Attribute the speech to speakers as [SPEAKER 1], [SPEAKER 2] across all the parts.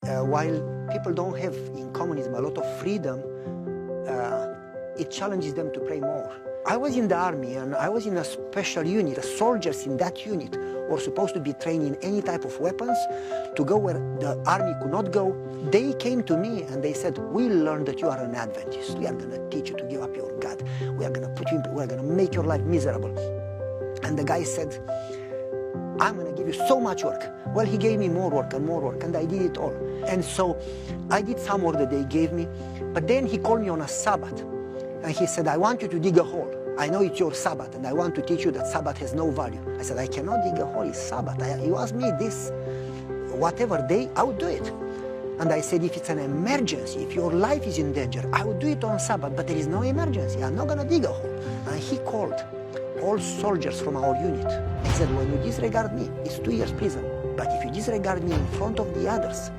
[SPEAKER 1] while people don't have in communism a lot of freedom, it challenges them to pray more. I was in the army and I was in a special unit. The soldiers in that unit were supposed to be trained in any type of weapons to go where the army could not go. They came to me and they said, we learned that you are an Adventist. We are going to teach you to give up your God. We are going to put you in, we are going to make your life miserable. And the guy said, I'm going to give you so much work. Well, he gave me more work, and I did it all. And so I did some work that they gave me, but then he called me on a Sabbath. And he said, I want you to dig a hole. I know it's your Sabbath, and I want to teach you that Sabbath has no value. I said, I cannot dig a hole, it's Sabbath. You ask me this, whatever day, I would do it. And I said, if it's an emergency, if your life is in danger, I would do it on Sabbath, but there is no emergency. I'm not going to dig a hole. And he called all soldiers from our unit. He said, when you disregard me, it's 2 years prison. But if you disregard me in front of the others,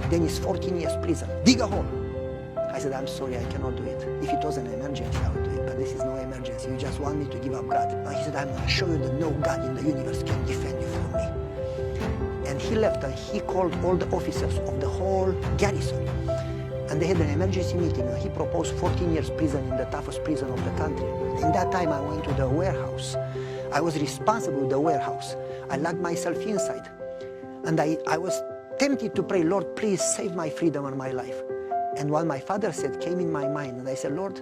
[SPEAKER 1] then it's 14 years prison. Dig a hole. I said, I'm sorry, I cannot do it. If it was an emergency, I would do it, but this is no emergency. You just want me to give up God. And he said, I'm going to show you that no God in the universe can defend you from me. And he left and he called all the officers of the whole garrison. And they had an emergency meeting and he proposed 14 years prison in the toughest prison of the country. In that time, I went to the warehouse. I was responsible for the warehouse. I locked myself inside. And I was tempted to pray, Lord, please save my freedom and my life. And what my father said came in my mind, and I said, Lord,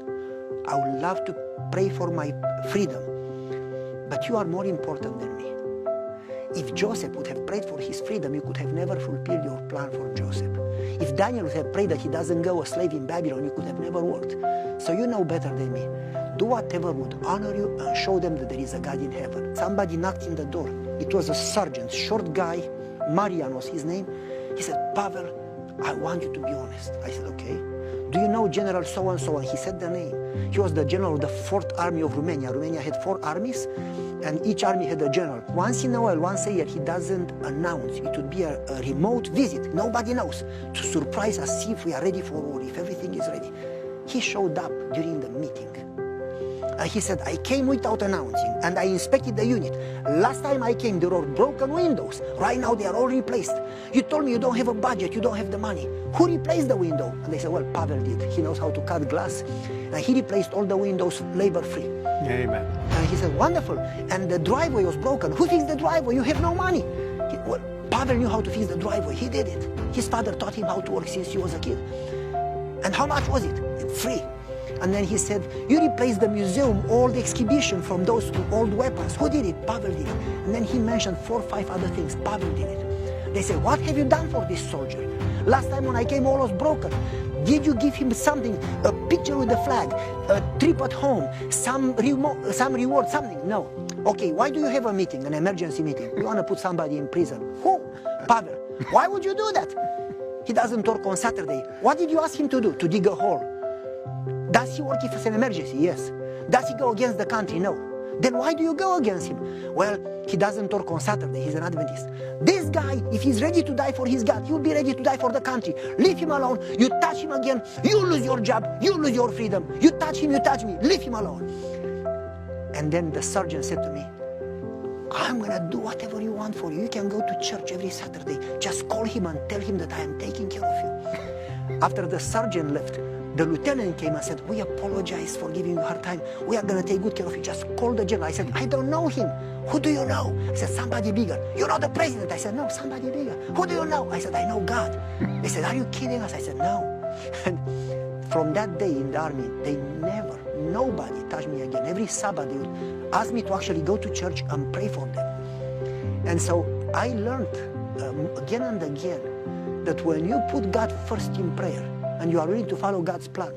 [SPEAKER 1] I would love to pray for my freedom, but you are more important than me. If Joseph would have prayed for his freedom, you could have never fulfilled your plan for Joseph. If Daniel would have prayed that he doesn't go a slave in Babylon, you could have never worked. So you know better than me. Do whatever would honor you and show them that there is a God in heaven. Somebody knocked in the door. It was a sergeant, short guy, Marian was his name. He said, Pavel, I want you to be honest. I said, okay. Do you know General so-and-so? And he said the name. He was the general of the 4th Army of Romania. Romania had 4 armies, and each army had a general. Once in a while, once a year, he doesn't announce. It would be a remote visit. Nobody knows. To surprise us, see if we are ready for war, if everything is ready. He showed up during the meeting. And he said, I came without announcing, and I inspected the unit. Last time I came, there were broken windows. Right now, they are all replaced. You told me you don't have a budget, you don't have the money. Who replaced the window? And they said, well, Pavel did. He knows how to cut glass. And he replaced all the windows labor-free.
[SPEAKER 2] Amen.
[SPEAKER 1] And he said, wonderful. And the driveway was broken. Who fixed the driveway? You have no money. Well, Pavel knew how to fix the driveway. He did it. His father taught him how to work since he was a kid. And how much was it? Free. And then he said, you replaced the museum, all the exhibition from those old weapons. Who did it? Pavel did it. And then he mentioned 4 or 5 other things. Pavel did it. They said, what have you done for this soldier? Last time when I came, all was broken. Did you give him something, a picture with the flag, a trip at home, some reward, something? No. Okay, why do you have a meeting, an emergency meeting? You want to put somebody in prison. Who? Pavel. Why would you do that? He doesn't work on Saturday. What did you ask him to do? To dig a hole. Does he work if it's an emergency? Yes. Does he go against the country? No. Then why do you go against him? Well, he doesn't work on Saturday. He's an Adventist. This guy, if he's ready to die for his God, he'll be ready to die for the country. Leave him alone. You touch him again, you lose your job, you lose your freedom. You touch him, you touch me. Leave him alone. And then the sergeant said to me, I'm going to do whatever you want for you. You can go to church every Saturday. Just call him and tell him that I am taking care of you. After the sergeant left, the lieutenant came and said, we apologize for giving you a hard time. We are going to take good care of you. Just call the general. I said, I don't know him. Who do you know? I said, somebody bigger. You're not the president. I said, no, somebody bigger. Who do you know? I said, I know God. They said, are you kidding us? I said, no. And from that day in the army, nobody touched me again. Every Sabbath, they would ask me to actually go to church and pray for them. And so I learned again and again that when you put God first in prayer, and you are willing to follow God's plan,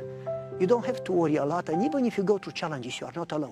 [SPEAKER 1] you don't have to worry a lot, and even if you go through challenges, you are not alone.